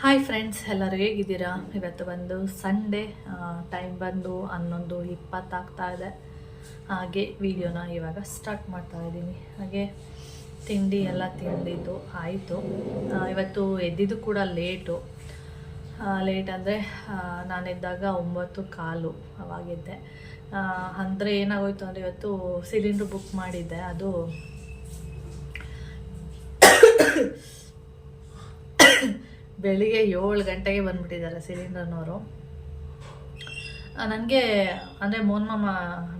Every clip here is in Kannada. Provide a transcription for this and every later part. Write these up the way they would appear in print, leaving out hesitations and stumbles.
ಹಾಯ್ ಫ್ರೆಂಡ್ಸ್, ಎಲ್ಲರೂ ಹೇಗಿದ್ದೀರಾ? ಇವತ್ತು ಬಂದು ಸಂಡೇ, ಟೈಮ್ ಬಂದು 11:20 ಆಗ್ತಾ ಇದೆ. ಹಾಗೆ ವಿಡಿಯೋನ ಇವಾಗ ಸ್ಟಾರ್ಟ್ ಮಾಡ್ತಾ ಇದ್ದೀನಿ. ಹಾಗೆ ತಿಂಡಿ ಎಲ್ಲ ತಿಂದಿದ್ದು ಆಯಿತು. ಇವತ್ತು ಎದ್ದಿದ್ದು ಕೂಡ ಲೇಟ್ ಅಂದರೆ ನಾನಿದ್ದಾಗ 9:15 ಅವಾಗಿದ್ದೆ. ಅಂದರೆ ಏನಾಗೋಯ್ತು ಅಂದರೆ ಇವತ್ತು ಸಿಲಿಂಡ್ರ್ ಬುಕ್ ಮಾಡಿದ್ದೆ. ಅದು ಬೆಳಿಗ್ಗೆ 7 ಗಂಟೆಗೆ ಬಂದುಬಿಟ್ಟಿದ್ದಾರೆ ಸಿಲಿಂಡರ್ನವರು. ನನಗೆ ಅಂದರೆ ಮೋನ್ಮಮ್ಮ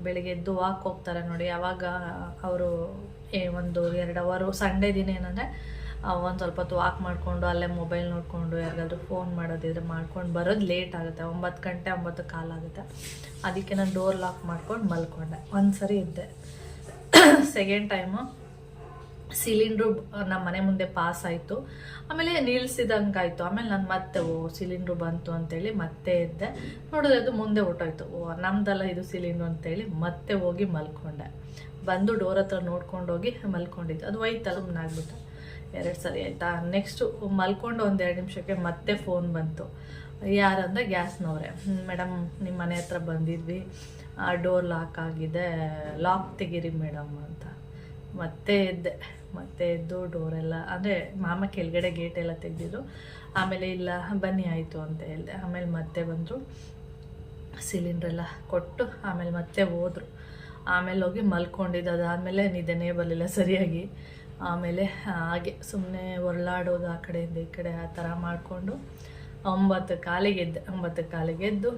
ಬೆಳಿಗ್ಗೆ ಎದ್ದು ವಾಕ್ ಹೋಗ್ತಾರೆ ನೋಡಿ, ಆವಾಗ ಅವರು 1-2 ಅವರು ಸಂಡೇ ದಿನ ಏನಂದರೆ ಒಂದು ಸ್ವಲ್ಪ ಹೊತ್ತು ವಾಕ್ ಮಾಡಿಕೊಂಡು ಅಲ್ಲೇ ಮೊಬೈಲ್ ನೋಡಿಕೊಂಡು ಯಾರಿಗಾದ್ರೂ ಫೋನ್ ಮಾಡೋದಿದ್ರೆ ಮಾಡ್ಕೊಂಡು ಬರೋದು ಲೇಟ್ ಆಗುತ್ತೆ. 9 ಗಂಟೆ 9:15 ಆಗುತ್ತೆ. ಅದಕ್ಕೆ ನಾನು ಡೋರ್ ಲಾಕ್ ಮಾಡ್ಕೊಂಡು ಮಲ್ಕೊಂಡೆ. ಒಂದು ಸರಿ ಇದ್ದೆ. ಸೆಕೆಂಡ್ ಟೈಮು ಸಿಲಿಂಡ್ರು ನಮ್ಮ ಮನೆ ಮುಂದೆ ಪಾಸ್ ಆಯಿತು. ಆಮೇಲೆ ನಿಲ್ಸಿದಂಗೆ ಆಯಿತು. ಆಮೇಲೆ ನಾನು ಮತ್ತೆ ಸಿಲಿಂಡ್ರು ಬಂತು ಅಂತೇಳಿ ಮತ್ತೆ ಇದ್ದೆ. ನೋಡಿದ್ರೆ ಅದು ಮುಂದೆ ಹೊಟ್ಟೋಯ್ತು. ನಮ್ದಲ್ಲ ಇದು ಸಿಲಿಂಡ್ರು ಅಂತೇಳಿ ಮತ್ತೆ ಹೋಗಿ ಮಲ್ಕೊಂಡೆ. ಬಂದು ಡೋರ್ ಹತ್ರ ನೋಡ್ಕೊಂಡೋಗಿ ಮಲ್ಕೊಂಡಿದ್ದು. ಅದು ಒಯ್ತಲ್ಲ ಸುಮ್ಮನಾಗ್ಬಿಟ್ಟು 2 ಸರಿ ಆಯಿತಾ. ನೆಕ್ಸ್ಟು ಮಲ್ಕೊಂಡು 1-2 ನಿಮಿಷಕ್ಕೆ ಮತ್ತೆ ಫೋನ್ ಬಂತು. ಯಾರಂದರೆ ಗ್ಯಾಸ್ನವರೇ, ಮೇಡಮ್ ನಿಮ್ಮ ಮನೆ ಹತ್ರ ಬಂದಿದ್ವಿ, ಡೋರ್ ಲಾಕ್ ಆಗಿದೆ, ಲಾಕ್ ತೆಗೀರಿ ಮೇಡಮ್ ಅಂತ. ಮತ್ತೆ ಎದ್ದು ಡೋರೆಲ್ಲ ಅಂದರೆ ಮಾಮ ಕೆಳಗಡೆ ಗೇಟೆಲ್ಲ ತೆಗೆದಿದ್ರು. ಆಮೇಲೆ ಇಲ್ಲ ಬನ್ನಿ ಆಯಿತು ಅಂತ ಹೇಳಿದೆ. ಆಮೇಲೆ ಮತ್ತೆ ಬಂದರು, ಸಿಲಿಂಡ್ರೆಲ್ಲ ಕೊಟ್ಟು ಆಮೇಲೆ ಮತ್ತೆ ಹೋದರು. ಆಮೇಲೆ ಹೋಗಿ ಮಲ್ಕೊಂಡಿದ್ದು. ಅದಾದಮೇಲೆ ನಿದ್ದೆನೇ ಬರಲಿಲ್ಲ ಸರಿಯಾಗಿ. ಆಮೇಲೆ ಹಾಗೆ ಸುಮ್ಮನೆ ಹೊರಳಾಡೋದು ಆ ಕಡೆಯಿಂದ ಈ ಕಡೆ ಆ ಥರ ಮಾಡಿಕೊಂಡು 9:15 ಎದ್ದು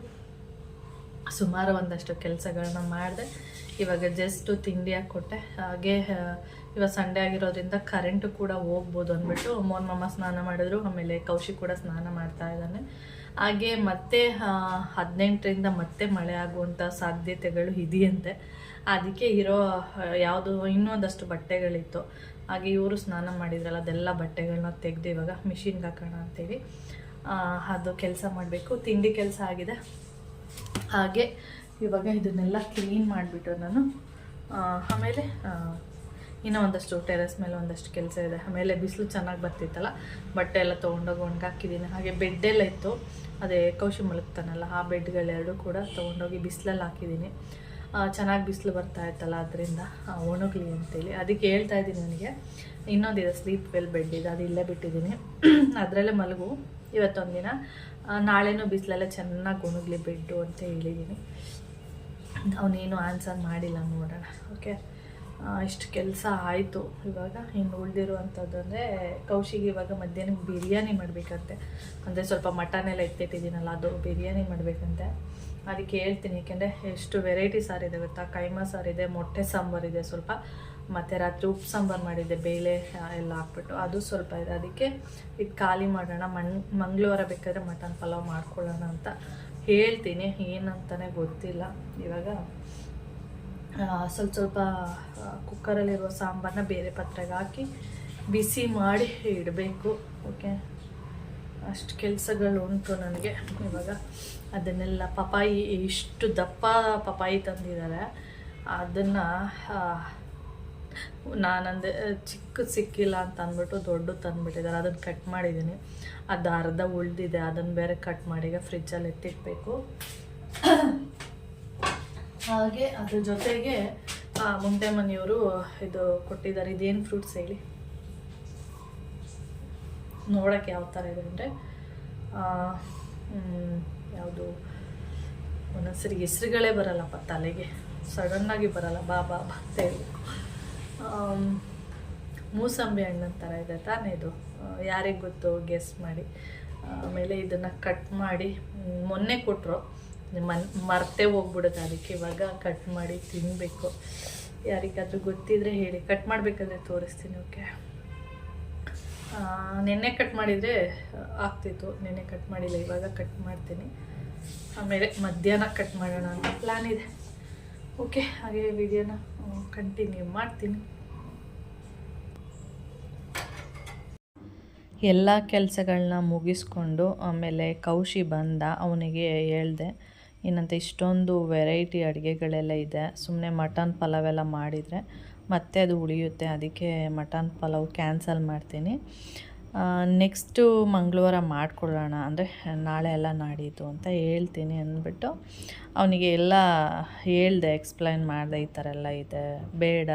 ಸುಮಾರು ಒಂದಷ್ಟು ಕೆಲಸಗಳನ್ನ ಮಾಡಿದೆ. ಇವಾಗ ಜಸ್ಟು ತಿಂಡಿ ಹಾಕ್ಕೊಟ್ಟೆ. ಹಾಗೆ ಇವಾಗ ಸಂಡೇ ಆಗಿರೋದ್ರಿಂದ ಕರೆಂಟು ಕೂಡ ಹೋಗ್ಬೋದು ಅಂದ್ಬಿಟ್ಟು ಮೋನ್ಮಮ್ಮ ಸ್ನಾನ ಮಾಡಿದ್ರು. ಆಮೇಲೆ ಕೌಶಿಕ್ ಕೂಡ ಸ್ನಾನ ಮಾಡ್ತಾ ಇದ್ದಾನೆ. ಹಾಗೆ ಮತ್ತೆ 18ರಿಂದ ಮತ್ತೆ ಮಳೆ ಆಗುವಂಥ ಸಾಧ್ಯತೆಗಳು ಇದೆಯಂತೆ. ಅದಕ್ಕೆ ಇರೋ ಯಾವುದು ಇನ್ನೊಂದಷ್ಟು ಬಟ್ಟೆಗಳಿತ್ತು. ಹಾಗೆ ಇವರು ಸ್ನಾನ ಮಾಡಿದ್ರಲ್ಲ, ಅದೆಲ್ಲ ಬಟ್ಟೆಗಳನ್ನ ತೆಗೆದು ಇವಾಗ ಮಿಷಿನ್ಗೆ ಹಾಕೋಣ ಅಂತೇಳಿ ಅದು ಕೆಲಸ ಮಾಡಬೇಕು. ತಿಂಡಿ ಕೆಲಸ ಆಗಿದೆ. ಹಾಗೆ ಇವಾಗ ಇದನ್ನೆಲ್ಲ ಕ್ಲೀನ್ ಮಾಡಿಬಿಟ್ಟು ನಾನು ಆಮೇಲೆ ಇನ್ನೂ ಒಂದಷ್ಟು ಟೆರೆಸ್ ಮೇಲೆ ಒಂದಷ್ಟು ಕೆಲಸ ಇದೆ. ಆಮೇಲೆ ಬಿಸಿಲು ಚೆನ್ನಾಗಿ ಬರ್ತಿತ್ತಲ್ಲ, ಬಟ್ಟೆ ಎಲ್ಲ ತೊಗೊಂಡೋಗಿ ಒಣಗಾಕಿದ್ದೀನಿ. ಹಾಗೆ ಬೆಡ್ಡೆಲ್ಲ ಇತ್ತು, ಅದೇ ಕೌಶಿ ಮಲಗ್ತಾನಲ್ಲ ಆ ಬೆಡ್ಗಳೆರಡು ಕೂಡ ತೊಗೊಂಡೋಗಿ ಬಿಸಿಲಲ್ಲಿ ಹಾಕಿದ್ದೀನಿ. ಚೆನ್ನಾಗಿ ಬಿಸಿಲು ಬರ್ತಾ ಇತ್ತಲ್ಲ, ಅದರಿಂದ ಒಣಗಲಿ ಅಂತೇಳಿ ಅದಕ್ಕೆ ಹೇಳ್ತಾ ಇದ್ದೀನಿ. ನನಗೆ ಇನ್ನೊಂದಿದೆ ಸ್ಲೀಪ್ ವೆಲ್ ಬೆಡ್ ಇದೆ, ಅದು ಇಲ್ಲೇ ಬಿಟ್ಟಿದ್ದೀನಿ, ಅದರಲ್ಲೇ ಮಲಗು ಇವತ್ತೊಂದಿನ, ನಾಳೆನೂ ಬಿಸಿಲೆಲ್ಲ ಚೆನ್ನಾಗಿ ಒಣಗಲಿ ಬೆಡ್ಡು ಅಂತ ಹೇಳಿದ್ದೀನಿ. ಅವನೇನು ಆನ್ಸರ್ ಮಾಡಿಲ್ಲ, ನೋಡೋಣ. ಓಕೆ, ಇಷ್ಟು ಕೆಲಸ ಆಯಿತು. ಇವಾಗ ಇನ್ನು ಉಳಿದಿರುವಂಥದ್ದು ಅಂದರೆ ಕೌಶಿಗೆ ಇವಾಗ ಮಧ್ಯಾಹ್ನಕ್ಕೆ ಬಿರಿಯಾನಿ ಮಾಡಬೇಕಂತೆ. ಅಂದರೆ ಸ್ವಲ್ಪ ಮಟನೆಲ್ಲ ಎತ್ತಿಟ್ಟಿದ್ದೀನಲ್ಲ, ಅದು ಬಿರಿಯಾನಿ ಮಾಡಬೇಕಂತೆ. ಅದಕ್ಕೆ ಹೇಳ್ತೀನಿ, ಏಕೆಂದರೆ ಎಷ್ಟು ವೆರೈಟಿ ಸಾರಿದೆ ಗೊತ್ತಾ. ಕೈಮಾ ಸಾರಿದೆ, ಮೊಟ್ಟೆ ಸಾಂಬಾರಿದೆ ಸ್ವಲ್ಪ, ಮತ್ತು ರಾತ್ರಿ ಉಪ್ಪು ಸಾಂಬಾರು ಮಾಡಿದ್ದೆ, ಬೇಳೆ ಎಲ್ಲ ಹಾಕ್ಬಿಟ್ಟು, ಅದು ಸ್ವಲ್ಪ ಇದೆ. ಅದಕ್ಕೆ ಇದು ಖಾಲಿ ಮಾಡೋಣ, ಮಂಗಳವಾರ ಬೇಕಾದರೆ ಮಟನ್ ಪಲಾವ್ ಮಾಡ್ಕೊಳ್ಳೋಣ ಅಂತ ಹೇಳ್ತೀನಿ. ಏನಂತಲೇ ಗೊತ್ತಿಲ್ಲ. ಇವಾಗ ಸ್ವಲ್ಪ ಕುಕ್ಕರಲ್ಲಿರುವ ಸಾಂಬಾರನ್ನ ಬೇರೆ ಪಾತ್ರೆಗೆ ಹಾಕಿ ಬಿಸಿ ಮಾಡಿ ಇಡಬೇಕು. ಓಕೆ, ಅಷ್ಟು ಕೆಲಸಗಳು ಉಂಟು ನನಗೆ. ಇವಾಗ ಅದನ್ನೆಲ್ಲ ಪಪಾಯಿ, ಇಷ್ಟು ದಪ್ಪ ಪಪಾಯಿ ತಂದಿದ್ದಾರೆ. ಅದನ್ನು ನಾನಂದೆ ಚಿಕ್ಕದು ಸಿಕ್ಕಿಲ್ಲ ಅಂತ ಅಂದ್ಬಿಟ್ಟು ದೊಡ್ಡ ತಂದುಬಿಟ್ಟಿದ್ದಾರೆ. ಅದನ್ನು ಕಟ್ ಮಾಡಿದ್ದೀನಿ. ಅದು ಅರ್ಧ ಉಳಿದಿದೆ, ಅದನ್ನು ಬೇರೆ ಕಟ್ ಮಾಡಿ ಈಗ ಫ್ರಿಜ್ಜಲ್ಲಿ ಎತ್ತಿಡಬೇಕು. ಹಾಗೆ ಅದ್ರ ಜೊತೆಗೆ ಮುಂದೆ ಮನೆಯವರು ಇದು ಕೊಟ್ಟಿದ್ದಾರೆ. ಇದೇನು ಫ್ರೂಟ್ಸ್ ಹೇಳಿ, ನೋಡೋಕ್ಕೆ ಯಾವ ಥರ ಇದೆ ಅಂದರೆ ಯಾವುದು ಒಂದೊಂದ್ಸರಿ ಹೆಸ್ರುಗಳೇ ಬರಲ್ಲಪ್ಪ ತಲೆಗೆ, ಸಡನ್ನಾಗಿ ಬರಲ್ಲ. ಬಾ ಅಂತ ಹೇಳಬೇಕು. ಮೂಸಂಬಿ ಹಣ್ಣು ಥರ ಇದೆ ತಾನೇ ಇದು, ಯಾರಿಗೆ ಗೊತ್ತು ಗೆಸ್ ಮಾಡಿ. ಆಮೇಲೆ ಇದನ್ನು ಕಟ್ ಮಾಡಿ ಮೊನ್ನೆ ಕೊಟ್ಟರು, ಮರ್ತೇ ಹೋಗ್ಬಿಡುತ್ತೆ. ಅದಕ್ಕೆ ಇವಾಗ ಕಟ್ ಮಾಡಿ ತಿನ್ನಬೇಕು. ಯಾರಿಗಾದ್ರೂ ಗೊತ್ತಿದ್ರೆ ಹೇಳಿ, ಕಟ್ ಮಾಡಬೇಕಾದ್ರೆ ತೋರಿಸ್ತೀನಿ. ಓಕೆ, ನೆನ್ನೆ ಕಟ್ ಮಾಡಿದರೆ ಆಗ್ತಿತ್ತು, ನೆನ್ನೆ ಕಟ್ ಮಾಡಿಲ್ಲ, ಇವಾಗ ಕಟ್ ಮಾಡ್ತೀನಿ. ಆಮೇಲೆ ಮಧ್ಯಾಹ್ನ ಕಟ್ ಮಾಡೋಣ ಅಂತ ಪ್ಲ್ಯಾನ್ ಇದೆ. ಓಕೆ, ಹಾಗೆ ವಿಡಿಯೋನ ಕಂಟಿನ್ಯೂ ಮಾಡ್ತೀನಿ. ಎಲ್ಲ ಕೆಲಸಗಳನ್ನ ಮುಗಿಸ್ಕೊಂಡು ಆಮೇಲೆ ಕೌಶಿ ಬಂದ. ಅವನಿಗೆ ಹೇಳ್ದೆ, ಏನಂತ ಇಷ್ಟೊಂದು ವೆರೈಟಿ ಅಡುಗೆಗಳೆಲ್ಲ ಇದೆ, ಸುಮ್ಮನೆ ಮಟನ್ ಪಲಾವೆಲ್ಲ ಮಾಡಿದರೆ ಮತ್ತೆ ಅದು ಉಳಿಯುತ್ತೆ, ಅದಕ್ಕೆ ಮಟನ್ ಪಲಾವ್ ಕ್ಯಾನ್ಸಲ್ ಮಾಡ್ತೀನಿ. ನೆಕ್ಸ್ಟು ಮಂಗಳವಾರ ಮಾಡಿಕೊಡೋಣ, ಅಂದರೆ ನಾಳೆ ಎಲ್ಲ ನಾಡಿದ್ದು ಅಂತ ಹೇಳ್ತೀನಿ ಅಂದ್ಬಿಟ್ಟು ಅವನಿಗೆ ಎಲ್ಲ ಹೇಳ್ದೆ, ಎಕ್ಸ್ಪ್ಲೈನ್ ಮಾಡಿದೆ, ಈ ಥರ ಎಲ್ಲ ಇದೆ ಬೇಡ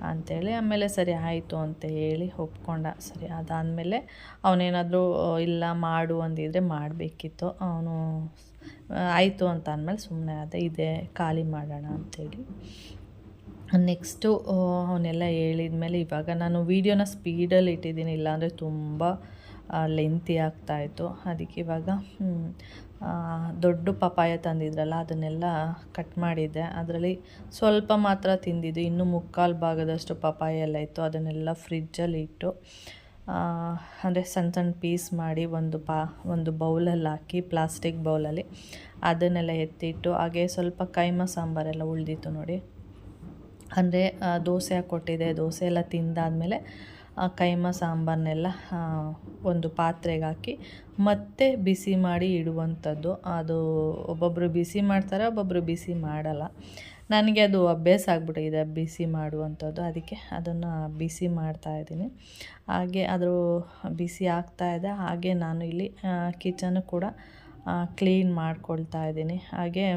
ಅಂಥೇಳಿ. ಆಮೇಲೆ ಸರಿ ಆಯಿತು ಅಂತ ಹೇಳಿ ಒಪ್ಕೊಂಡ. ಸರಿ ಅದಾದಮೇಲೆ ಅವನೇನಾದರೂ ಇಲ್ಲ ಮಾಡು ಅಂದಿದ್ರೆ ಮಾಡಬೇಕಿತ್ತು. ಅವನು ಆಯಿತು ಅಂತ ಅಂದಮೇಲೆ ಸುಮ್ಮನೆ ಅದೇ ಇದೆ ಖಾಲಿ ಮಾಡೋಣ ಅಂಥೇಳಿ. ನೆಕ್ಸ್ಟು ಅವನ್ನೆಲ್ಲ ಹೇಳಿದ ಮೇಲೆ ಇವಾಗ ನಾನು ವೀಡಿಯೋನ ಸ್ಪೀಡಲ್ಲಿ ಇಟ್ಟಿದ್ದೀನಿ, ಇಲ್ಲಾಂದರೆ ತುಂಬ ಲೆಂತಿ ಆಗ್ತಾಯಿತ್ತು. ಅದಕ್ಕೆ ಇವಾಗ ದೊಡ್ಡ ಪಪಾಯ ತಂದಿದ್ರಲ್ಲ ಅದನ್ನೆಲ್ಲ ಕಟ್ ಮಾಡಿದ್ದೆ. ಅದರಲ್ಲಿ ಸ್ವಲ್ಪ ಮಾತ್ರ ತಿಂದಿದ್ದು, ಇನ್ನೂ ಮುಕ್ಕಾಲು ಭಾಗದಷ್ಟು ಪಪಾಯ ಎಲ್ಲ ಇತ್ತು. ಅದನ್ನೆಲ್ಲ ಫ್ರಿಜ್ಜಲ್ಲಿ ಇಟ್ಟು ಅಂದರೆ ಸಣ್ಣ ಸಣ್ಣ ಪೀಸ್ ಮಾಡಿ ಒಂದು ಬೌಲಲ್ಲಿ ಹಾಕಿ, ಪ್ಲಾಸ್ಟಿಕ್ ಬೌಲಲ್ಲಿ ಅದನ್ನೆಲ್ಲ ಎತ್ತಿಟ್ಟು, ಹಾಗೆ ಸ್ವಲ್ಪ ಕೈಮಾ ಸಾಂಬಾರೆಲ್ಲ ಉಳಿದಿತ್ತು ನೋಡಿ, ಅಂದರೆ ದೋಸೆ ಹಾಕ್ಕೊಟ್ಟಿದ್ದೆ. ದೋಸೆ ಎಲ್ಲ ತಿಂದಾದಮೇಲೆ ಕೈಮಾ ಸಾಂಬಾರನ್ನೆಲ್ಲ ಒಂದು ಪಾತ್ರೆಗೆ ಹಾಕಿ ಮತ್ತೆ ಬಿಸಿ ಮಾಡಿ ಇಡುವಂಥದ್ದು. ಅದು ಒಬ್ಬೊಬ್ಬರು ಬಿಸಿ ಮಾಡ್ತಾರೆ, ಒಬ್ಬೊಬ್ಬರು ಬಿಸಿ ಮಾಡಲ್ಲ. ನನಗೆ ಅದು ಅಭ್ಯಾಸ ಆಗಿಬಿಟ್ಟಿದೆ ಬಿಸಿ ಮಾಡುವಂಥದ್ದು, ಅದಕ್ಕೆ ಅದನ್ನು ಬಿಸಿ ಮಾಡ್ತಾಯಿದ್ದೀನಿ. ಹಾಗೆ ಅದು ಬಿಸಿ ಆಗ್ತಾಯಿದೆ. ಹಾಗೆ ನಾನು ಇಲ್ಲಿ ಕಿಚನ್ನು ಕೂಡ ಕ್ಲೀನ್ ಮಾಡ್ಕೊಳ್ತಾ ಇದ್ದೀನಿ. ಹಾಗೆ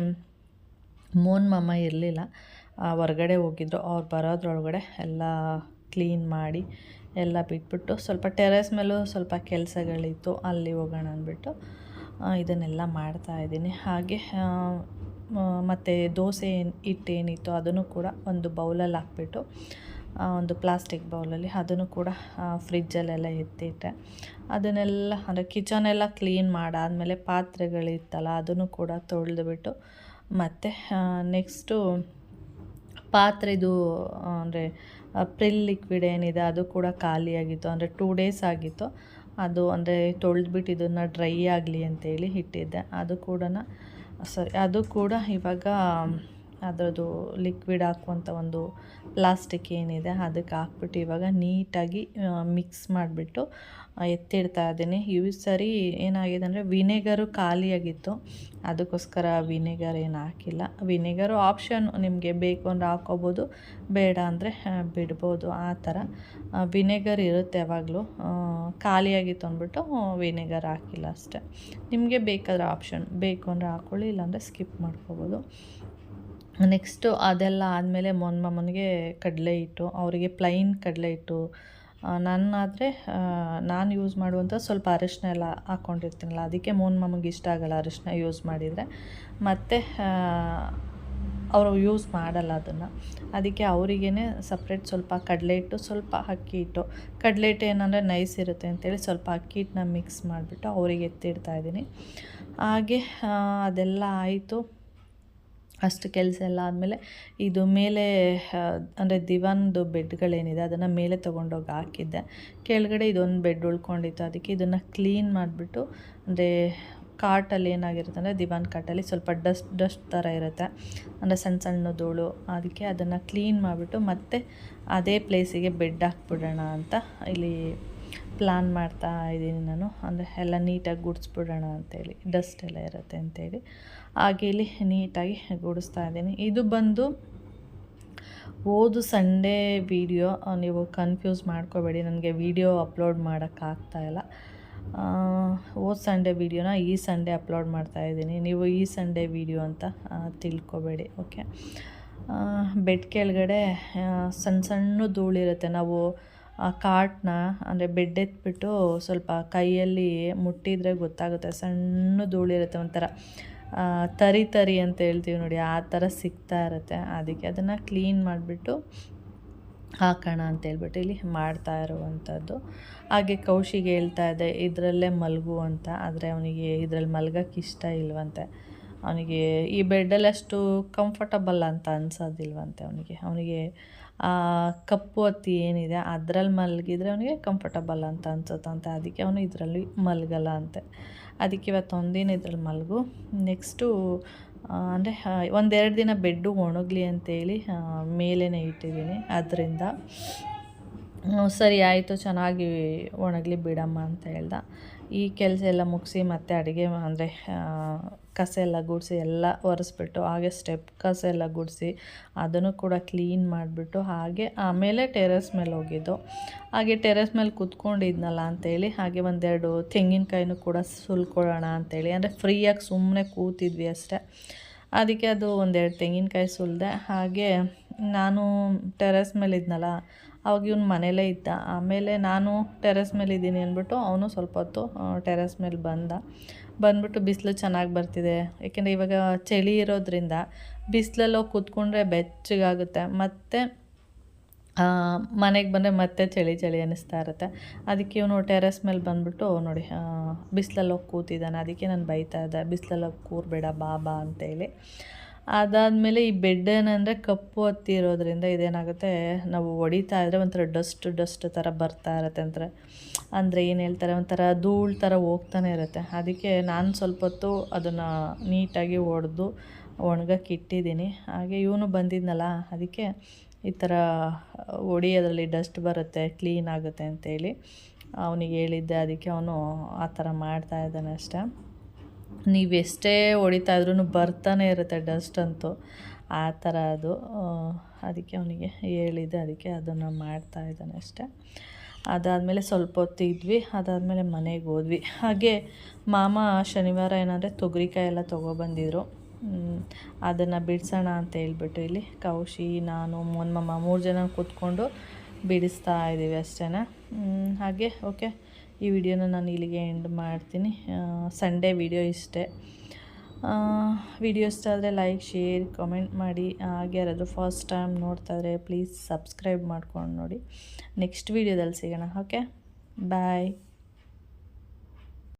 ಮೋನ್ ಮಾಮ ಇರಲಿಲ್ಲ, ಹೊರಗಡೆ ಹೋಗಿದ್ರು. ಅವ್ರು ಬರೋದ್ರೊಳಗಡೆ ಎಲ್ಲ ಕ್ಲೀನ್ ಮಾಡಿ ಎಲ್ಲ ಬಿಟ್ಬಿಟ್ಟು ಸ್ವಲ್ಪ ಟೆರೆಸ್ ಮೇಲೂ ಸ್ವಲ್ಪ ಕೆಲಸಗಳಿತ್ತು, ಅಲ್ಲಿ ಹೋಗೋಣ ಅಂದ್ಬಿಟ್ಟು ಇದನ್ನೆಲ್ಲ ಮಾಡ್ತಾಯಿದ್ದೀನಿ. ಹಾಗೆ ಮತ್ತು ದೋಸೆ ಹಿಟ್ಟೇನಿತ್ತು ಅದನ್ನು ಕೂಡ ಒಂದು ಬೌಲಲ್ಲಿ ಹಾಕ್ಬಿಟ್ಟು, ಒಂದು ಪ್ಲಾಸ್ಟಿಕ್ ಬೌಲಲ್ಲಿ ಅದನ್ನು ಕೂಡ ಫ್ರಿಜ್ಜಲ್ಲೆಲ್ಲ ಎತ್ತಿಟ್ಟೆ. ಅದನ್ನೆಲ್ಲ ಅಂದರೆ ಕಿಚನೆಲ್ಲ ಕ್ಲೀನ್ ಮಾಡಾದಮೇಲೆ ಪಾತ್ರೆಗಳಿತ್ತಲ್ಲ ಅದನ್ನು ಕೂಡ ತೊಳೆದುಬಿಟ್ಟು, ಮತ್ತು ನೆಕ್ಸ್ಟು ಪಾತ್ರೆದು ಅಂದರೆ ಪ್ರಿಲ್ ಲಿಕ್ವಿಡ್ ಏನಿದೆ ಅದು ಕೂಡ ಖಾಲಿಯಾಗಿತ್ತು. ಅಂದರೆ 2 ಡೇಸ್ ಆಗಿತ್ತು. ಅದು ಅಂದರೆ ತೊಳೆದ್ಬಿಟ್ಟು ಇದನ್ನು ಡ್ರೈ ಆಗಲಿ ಅಂತೇಳಿ ಇಟ್ಟಿದ್ದೆ. ಅದು ಕೂಡ ಇವಾಗ ಅದರದ್ದು ಲಿಕ್ವಿಡ್ ಹಾಕುವಂಥ ಒಂದು ಪ್ಲಾಸ್ಟಿಕ್ ಏನಿದೆ ಅದಕ್ಕೆ ಹಾಕ್ಬಿಟ್ಟು ಇವಾಗ ನೀಟಾಗಿ ಮಿಕ್ಸ್ ಮಾಡಿಬಿಟ್ಟು ಎತ್ತಿಡ್ತಾ ಇದ್ದೀನಿ. ಈ ಸರಿ ಏನಾಗಿದೆ ಅಂದರೆ ವಿನೆಗರು ಖಾಲಿಯಾಗಿತ್ತು, ಅದಕ್ಕೋಸ್ಕರ ವಿನೆಗರ್ ಏನು ಹಾಕಿಲ್ಲ. ವಿನೆಗರು ಆಪ್ಷನ್, ನಿಮಗೆ ಬೇಕು ಅಂದರೆ ಹಾಕ್ಕೋಬೋದು, ಬೇಡ ಅಂದರೆ ಬಿಡ್ಬೋದು, ಆ ಥರ ವಿನೆಗರ್ ಇರುತ್ತೆ ಯಾವಾಗಲೂ. ಖಾಲಿಯಾಗಿತ್ತು ಅಂದ್ಬಿಟ್ಟು ವಿನೆಗರ್ ಹಾಕಿಲ್ಲ ಅಷ್ಟೆ. ನಿಮಗೆ ಬೇಕಾದರೆ ಆಪ್ಷನ್, ಬೇಕು ಅಂದರೆ ಹಾಕ್ಕೊಳ್ಳಿ, ಇಲ್ಲಾಂದರೆ ಸ್ಕಿಪ್ ಮಾಡ್ಕೋಬೋದು. ನೆಕ್ಸ್ಟು ಅದೆಲ್ಲ ಆದಮೇಲೆ ಮೊನ್ನೆ ಕಡಲೆ ಹಿಟ್ಟು, ಅವರಿಗೆ ಪ್ಲೈನ್ ಕಡಲೆ ಹಿಟ್ಟು. ನಾನಾದರೆ ನಾನು ಯೂಸ್ ಮಾಡುವಂಥ ಸ್ವಲ್ಪ ಅರಿಶಿನ ಎಲ್ಲ ಹಾಕ್ಕೊಂಡಿರ್ತೀನಲ್ಲ, ಅದಕ್ಕೆ ಮಾಮಗೆ ಇಷ್ಟ ಆಗೋಲ್ಲ ಅರಿಶಿನ ಯೂಸ್ ಮಾಡಿದರೆ. ಮತ್ತು ಅವರು ಯೂಸ್ ಮಾಡಲ್ಲ ಅದನ್ನು, ಅದಕ್ಕೆ ಅವರಿಗೇ ಸಪ್ರೇಟ್ ಸ್ವಲ್ಪ ಕಡಲೆ ಹಿಟ್ಟು, ಸ್ವಲ್ಪ ಅಕ್ಕಿ ಹಿಟ್ಟು. ಕಡಲೆ ಹಿಟ್ಟು ಏನಂದರೆ ನೈಸ್ ಇರುತ್ತೆ ಅಂತೇಳಿ ಸ್ವಲ್ಪ ಅಕ್ಕಿ ಹಿಟ್ಟನ್ನ ಮಿಕ್ಸ್ ಮಾಡಿಬಿಟ್ಟು ಅವರಿಗೆ ಎತ್ತಿಡ್ತಾಯಿದ್ದೀನಿ. ಹಾಗೆ ಅದೆಲ್ಲ ಆಯಿತು. ಅಷ್ಟು ಕೆಲಸ ಎಲ್ಲ ಆದಮೇಲೆ ಇದು ಮೇಲೆ ಅಂದರೆ ದಿವಾನ್ದು ಬೆಡ್ಗಳೇನಿದೆ ಅದನ್ನು ಮೇಲೆ ತೊಗೊಂಡೋಗಿ ಹಾಕಿದ್ದೆ. ಕೆಳಗಡೆ ಇದೊಂದು ಬೆಡ್ ಉಳ್ಕೊಂಡಿತ್ತು, ಅದಕ್ಕೆ ಇದನ್ನು ಕ್ಲೀನ್ ಮಾಡಿಬಿಟ್ಟು, ಅಂದರೆ ಕಾಟಲ್ಲಿ ಏನಾಗಿರುತ್ತೆ ಅಂದರೆ ದಿವಾನ್ ಕಾಟಲ್ಲಿ ಸ್ವಲ್ಪ ಡಸ್ಟ್ ಥರ ಇರುತ್ತೆ, ಅಂದರೆ ಸಣ್ಣ ಸಣ್ಣ ಧೂಳು. ಅದಕ್ಕೆ ಅದನ್ನು ಕ್ಲೀನ್ ಮಾಡಿಬಿಟ್ಟು ಮತ್ತೆ ಅದೇ ಪ್ಲೇಸಿಗೆ ಬೆಡ್ ಹಾಕ್ಬಿಡೋಣ ಅಂತ ಇಲ್ಲಿ ಪ್ಲ್ಯಾನ್ ಮಾಡ್ತಾ ಇದ್ದೀನಿ ನಾನು. ಅಂದರೆ ಎಲ್ಲ ನೀಟಾಗಿ ಗುಡಿಸ್ಬಿಡೋಣ ಅಂತೇಳಿ, ಡಸ್ಟ್ ಎಲ್ಲ ಇರುತ್ತೆ ಅಂತೇಳಿ. ಹಾಗೆ ಇಲ್ಲಿ ನೀಟಾಗಿ ಗುಡಿಸ್ತಾ ಇದ್ದೀನಿ. ಇದು ಬಂದು ಹೋದ ಸಂಡೇ ವೀಡಿಯೋ, ನೀವು ಕನ್ಫ್ಯೂಸ್ ಮಾಡ್ಕೋಬೇಡಿ, ನನಗೆ ವೀಡಿಯೋ ಅಪ್ಲೋಡ್ ಮಾಡೋಕ್ಕಾಗ್ತಾಯಿಲ್ಲ. ಹೋದ ಸಂಡೇ ವೀಡಿಯೋನ ಈ ಸಂಡೇ ಅಪ್ಲೋಡ್ ಮಾಡ್ತಾಯಿದ್ದೀನಿ, ನೀವು ಈ ಸಂಡೇ ವೀಡಿಯೋ ಅಂತ ತಿಳ್ಕೊಬೇಡಿ, ಓಕೆ. ಬೆಡ್ ಕೆಳಗಡೆ ಸಣ್ಣ ಸಣ್ಣ ಧೂಳಿರುತ್ತೆ. ನಾವು ಆ ಕಾಟನ್ನ ಅಂದರೆ ಬೆಡ್ ಎತ್ಬಿಟ್ಟು ಸ್ವಲ್ಪ ಕೈಯಲ್ಲಿ ಮುಟ್ಟಿದರೆ ಗೊತ್ತಾಗುತ್ತೆ, ಸಣ್ಣ ಧೂಳಿರುತ್ತೆ, ಒಂಥರ ತರಿ ಅಂತ ಹೇಳ್ತೀವಿ ನೋಡಿ, ಆ ಥರ ಸಿಗ್ತಾ ಇರುತ್ತೆ. ಅದಕ್ಕೆ ಅದನ್ನು ಕ್ಲೀನ್ ಮಾಡಿಬಿಟ್ಟು ಹಾಕೋಣ ಅಂತೇಳ್ಬಿಟ್ಟು ಇಲ್ಲಿ ಮಾಡ್ತಾ ಇರುವಂಥದ್ದು. ಹಾಗೆ ಕೌಶಿಗೆ ಹೇಳ್ತಾ ಇದ್ದೆ ಇದರಲ್ಲೇ ಮಲಗು ಅಂತ, ಆದರೆ ಅವನಿಗೆ ಇದರಲ್ಲಿ ಮಲಗೋಕ್ಕೆ ಇಷ್ಟ ಇಲ್ವಂತೆ. ಅವನಿಗೆ ಈ ಬೆಡ್ಡಲ್ಲಿ ಅಷ್ಟು ಕಂಫರ್ಟಬಲ್ ಅಂತ ಅನ್ಸೋದಿಲ್ವಂತೆ. ಅವನಿಗೆ ಕಪ್ಪು ಹತ್ತಿ ಏನಿದೆ ಅದರಲ್ಲಿ ಮಲಗಿದರೆ ಅವನಿಗೆ ಕಂಫರ್ಟಬಲ್ ಅಂತ ಅನ್ಸುತ್ತಂತೆ. ಅದಕ್ಕೆ ಅವನು ಇದರಲ್ಲಿ ಮಲಗಲ್ಲ ಅಂತೆ. ಅದಕ್ಕೆ ಇವತ್ತು ಒಂದಿನ ಇದ್ರಲ್ಲಿ ಮಲಗು, ನೆಕ್ಸ್ಟು ಅಂದರೆ 1-2 ದಿನ ಬೆಡ್ಡು ಒಣಗಲಿ ಅಂತೇಳಿ ಮೇಲೇ ಇಟ್ಟಿದ್ದೀನಿ. ಅದರಿಂದ ಸರಿ ಆಯಿತು, ಚೆನ್ನಾಗಿ ಒಣಗಲಿ ಬಿಡಮ್ಮ ಅಂತ ಹೇಳ್ದೆ. ಈ ಕೆಲಸ ಎಲ್ಲ ಮುಗಿಸಿ ಮತ್ತೆ ಅಡುಗೆ ಅಂದರೆ ಕಸ ಎಲ್ಲ ಗುಡಿಸಿ ಎಲ್ಲ ಒರೆಸ್ಬಿಟ್ಟು ಹಾಗೆ ಸ್ಟೆಪ್ ಕಸ ಎಲ್ಲ ಗುಡಿಸಿ ಅದನ್ನು ಕೂಡ ಕ್ಲೀನ್ ಮಾಡಿಬಿಟ್ಟು ಹಾಗೆ ಆಮೇಲೆ ಟೆರೆಸ್ ಮೇಲೆ ಹೋಗಿದ್ದು. ಹಾಗೆ ಟೆರೆಸ್ ಮೇಲೆ ಕೂತ್ಕೊಂಡಿದ್ನಲ್ಲ ಅಂಥೇಳಿ ಹಾಗೆ ಒಂದೆರಡು ತೆಂಗಿನಕಾಯಿನೂ ಕೂಡ ಸುಲ್ಕೊಳ್ಳೋಣ ಅಂಥೇಳಿ, ಅಂದರೆ ಫ್ರೀಯಾಗಿ ಸುಮ್ಮನೆ ಕೂತಿದ್ವಿ ಅಷ್ಟೇ. ಅದಕ್ಕೆ ಅದು ಒಂದೆರಡು ತೆಂಗಿನಕಾಯಿ ಸುಲಿದೆ. ಹಾಗೆ ನಾನು ಟೆರೆಸ್ ಮೇಲೆ ಇದ್ನಲ್ಲ, ಅವಾಗ ಇವ್ನು ಮನೇಲೇ ಇದ್ದ. ಆಮೇಲೆ ನಾನು ಟೆರೆಸ್ ಮೇಲೆ ಇದ್ದೀನಿ ಅಂದ್ಬಿಟ್ಟು ಅವನು ಸ್ವಲ್ಪ ಹೊತ್ತು ಟೆರೆಸ್ ಮೇಲೆ ಬಂದ್ಬಿಟ್ಟು ಬಿಸಿಲು ಚೆನ್ನಾಗಿ ಬರ್ತಿದೆ, ಏಕೆಂದರೆ ಇವಾಗ ಚಳಿ ಇರೋದ್ರಿಂದ ಬಿಸಿಲಲ್ಲಿ ಹೋಗಿ ಕೂತ್ಕೊಂಡ್ರೆ ಬೆಚ್ಚಗಾಗುತ್ತೆ, ಮತ್ತು ಮನೆಗೆ ಬಂದರೆ ಮತ್ತೆ ಚಳಿ ಅನ್ನಿಸ್ತಾ ಇರುತ್ತೆ. ಅದಕ್ಕೆ ಇವನು ಟೆರೆಸ್ ಮೇಲೆ ಬಂದುಬಿಟ್ಟು ನೋಡಿ ಬಿಸಿಲಲ್ಲಿ ಹೋಗಿ ಕೂತಿದ್ದಾನೆ. ಅದಕ್ಕೆ ನಾನು ಬೈತಾ ಇದ್ದೆ, ಬಿಸಿಲಲ್ಲಿ ಹೋಗಿ ಕೂರಬೇಡ ಬಾ ಅಂತೇಳಿ. ಅದಾದಮೇಲೆ ಈ ಬೆಡ್ ಏನಂದರೆ ಕಪ್ಪು ಹತ್ತಿ ಇರೋದ್ರಿಂದ ಇದೇನಾಗುತ್ತೆ, ನಾವು ಹೊಡಿತಾ ಇದ್ದರೆ ಒಂಥರ ಡಸ್ಟ್ ಥರ ಬರ್ತಾ ಇರುತ್ತೆ. ಅಂದರೆ ಏನು ಹೇಳ್ತಾರೆ, ಒಂಥರ ಧೂಳು ಥರ ಹೋಗ್ತಾನೆ ಇರುತ್ತೆ. ಅದಕ್ಕೆ ನಾನು ಸ್ವಲ್ಪ ಹೊತ್ತು ಅದನ್ನು ನೀಟಾಗಿ ಹೊಡೆದು ಒಣಗಕ್ಕೆ ಇಟ್ಟಿದ್ದೀನಿ. ಹಾಗೆ ಇವನು ಬಂದಿದ್ನಲ್ಲ, ಅದಕ್ಕೆ ಈ ಥರ ಹೊಡಿಯೋದ್ರಲ್ಲಿ ಡಸ್ಟ್ ಬರುತ್ತೆ, ಕ್ಲೀನ್ ಆಗುತ್ತೆ ಅಂತೇಳಿ ಅವನಿಗೆ ಹೇಳಿದ್ದೆ. ಅದಕ್ಕೆ ಅವನು ಆ ಥರ ಮಾಡ್ತಾಯಿದ್ದಾನೆ ಅಷ್ಟೇ. ನೀವು ಎಷ್ಟೇ ಹೊಡಿತಾ ಇದ್ರೂ ಬರ್ತಾನೆ ಇರುತ್ತೆ ಡಸ್ಟ್ ಅಂತೂ, ಆ ಥರ ಅದು. ಅದಕ್ಕೆ ಅವನಿಗೆ ಹೇಳಿದ್ದೆ, ಅದಕ್ಕೆ ಅದನ್ನು ಮಾಡ್ತಾಯಿದ್ದಾನೆ ಅಷ್ಟೇ. ಅದಾದಮೇಲೆ ಸ್ವಲ್ಪ ಹೊತ್ತು ಇದ್ವಿ. ಅದಾದಮೇಲೆ ಮನೆಗೆ ಹೋದ್ವಿ. ಹಾಗೆ ಮಾಮ ಶನಿವಾರ ಏನಂದರೆ ತೊಗರಿಕಾಯಿ ಎಲ್ಲ ತೊಗೊಬಂದಿದ್ರು. ಅದನ್ನು ಬಿಡಿಸೋಣ ಅಂತ ಹೇಳ್ಬಿಟ್ಟು ಇಲ್ಲಿ ಕೌಶಿ, ನಾನು, ಮೊನ್ಮಮ್ಮ 3 ಜನ ಕೂತ್ಕೊಂಡು ಬಿಡಿಸ್ತಾ ಇದ್ದೀವಿ ಅಷ್ಟೇ. ಹಾಗೆ ಓಕೆ, ಈ ವಿಡಿಯೋನ ನಾನು ಇಲ್ಲಿಗೆ ಎಂಡ್ ಮಾಡ್ತೀನಿ. ಸಂಡೇ ವಿಡಿಯೋ ಇಷ್ಟೇ. ವಿಡಿಯೋ ಇಷ್ಟ ಆದರೆ ಲೈಕ್, ಶೇರ್, ಕಮೆಂಟ್ ಮಾಡಿ. ಹಾಗೆ ಯಾರಾದರೂ ಫಸ್ಟ್ ಟೈಮ್ ನೋಡ್ತಾ ಇದ್ದರೆ ಪ್ಲೀಸ್ ಸಬ್ಸ್ಕ್ರೈಬ್ ಮಾಡ್ಕೊಂಡು ನೋಡಿ. ನೆಕ್ಸ್ಟ್ ವಿಡಿಯೋದಲ್ಲಿ ಸಿಗೋಣ. ಓಕೆ, ಬಾಯ್.